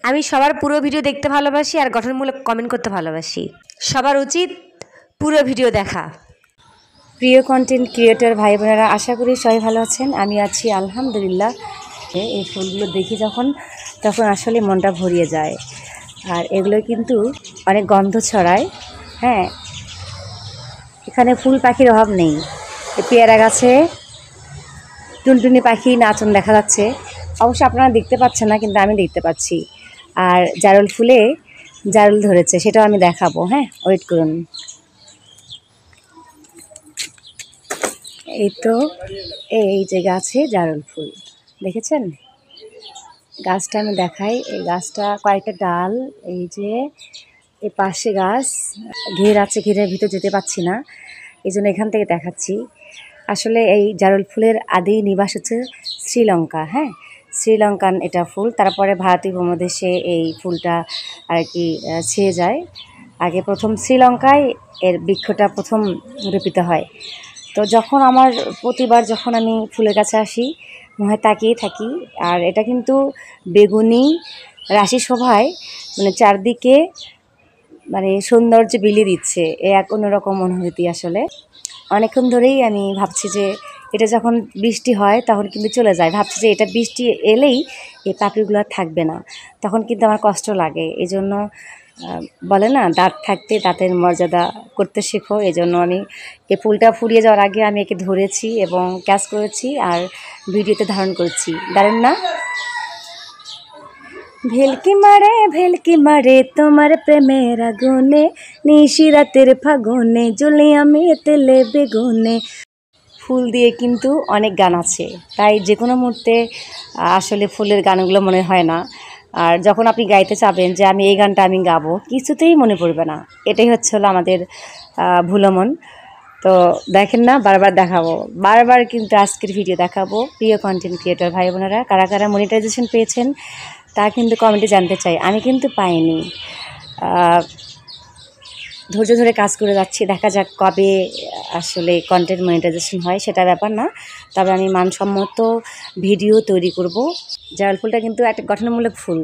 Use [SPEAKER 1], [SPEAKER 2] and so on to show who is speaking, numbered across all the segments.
[SPEAKER 1] আমি সবার পুরো ভিডিও দেখতে ভালোবাসি আর গঠনমূলক কমেন্ট করতে ভালোবাসি। সবার উচিত পুরো ভিডিও দেখা। প্রিয় কন্টেন্ট ক্রিয়েটর ভাই বোনেরা, আশা করি সবাই ভালো আছেন। আমি আছি আলহামদুলিল্লাহ। এই ফুলগুলো দেখি তখন আসলে মনটা ভরিয়ে যায়। আর এগুলো কিন্তু অনেক গন্ধ ছড়ায়। হ্যাঁ, এখানে ফুল পাখির অভাব নেই। পেয়ারা গাছে টুনটুনি পাখি নাচন দেখা যাচ্ছে। অবশ্য আপনারা দেখতে পাচ্ছেন না, কিন্তু আমি দেখতে পাচ্ছি। আর জারুল ফুলে জারুল ধরেছে, সেটাও আমি দেখাবো। হ্যাঁ, ওয়েট করুন। এই তো এই যে গাছে জারুল ফুল দেখেছেন। গাছটা আমি দেখাই। এই গাছটা কয়েকটা ডাল, এই যে এই পাশে গাছ ঘের আছে, ঘেরের ভিতর যেতে পাচ্ছি না, এই জন্য এখান থেকে দেখাচ্ছি। আসলে এই জারুল ফুলের আদি নিবাস হচ্ছে শ্রীলঙ্কা। হ্যাঁ, শ্রীলঙ্কান এটা ফুল। তারপরে ভারতীয় উপমহাদেশে এই ফুলটা আর কি ছেয়ে যায়। আগে প্রথম শ্রীলঙ্কায় এর বৃক্ষটা প্রথম রোপিত হয়। তো যখন আমার প্রতিবার যখন আমি ফুলের কাছে আসি, মনে হয় তাকিয়ে থাকি। আর এটা কিন্তু বেগুনি রাশি শোভায়, মানে চারদিকে মানে সৌন্দর্য বিলিয়ে দিচ্ছে। এ এক অন্যরকম অনুভূতি। আসলে অনেকক্ষণ ধরেই আমি ভাবছি যে এটা যখন বৃষ্টি হয় তখন কিন্তু চলে যায়। ভাবছি যে এটা বৃষ্টি এলেই এই পাপড়িগুলো থাকবে না, তখন কিন্তু আমার কষ্ট লাগে। এই জন্য বলে না, দাঁত থাকতে দাঁতের মর্যাদা করতে শেখো। এই জন্য আমি এই ফুলটা ফুরিয়ে যাওয়ার আগে আমি একে ধরেছি এবং ক্যাচ করেছি আর ভিডিওতে ধারণ করছি। দারুণ না? ভেলকি মারে তোমার প্রেমের আগুনে, নিশি রাতের ফাগুনে জ্বলি আমি তেলে বেগুনে। ফুল দিয়ে কিন্তু অনেক গান আছে, তাই যে কোনো মুহূর্তে আসলে ফুলের গানগুলো মনে হয় না। আর যখন আপনি গাইতে চাবেন যে আমি এই গানটা আমি গাবো, কিছুতেই মনে পড়বে না। এটাই হলো আমাদের ভুলমন। তো দেখেন না, বারবার দেখাবো, বারবার কিন্তু আজকের ভিডিও দেখাবো। প্রিয় কন্টেন্ট ক্রিয়েটর ভাই বোনেরা, কারা কারা মনিটাইজেশন পেয়েছেন তা কিন্তু কমেন্টে জানতে চাই। আমি কিন্তু পাইনি। ধৈর্য ধরে কাজ করে যাচ্ছি, দেখা যাক কবে আসলে কন্টেন্ট মনিটাইজেশন হয়, সেটা ব্যাপার না। তবে আমি মানসম্মত ভিডিও তৈরি করব। জারুল ফুলটা কিন্তু একটা গঠনমূলক ফুল,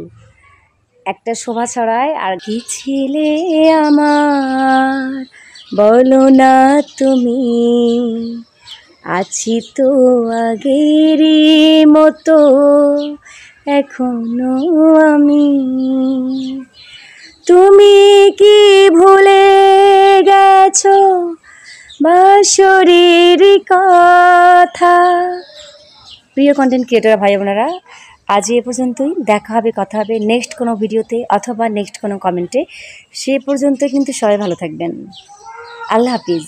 [SPEAKER 1] একটা শোভা ছড়ায়। আর কি ছিলে আমার বলো না তুমি, আছি তো আগেরই মতো এখনো আমি। তুমি কি ভুলে গেছো বাঁশরের কথা? প্রিয় কন্টেন্ট ক্রিয়েটর ভাই বোনেরা, আজ এ পর্যন্তই। দেখা হবে, কথা হবে নেক্সট কোনো ভিডিওতে অথবা নেক্সট কোনো কমেন্টে। সে পর্যন্ত কিন্তু সবাই ভালো থাকবেন। আল্লাহ হাফিজ।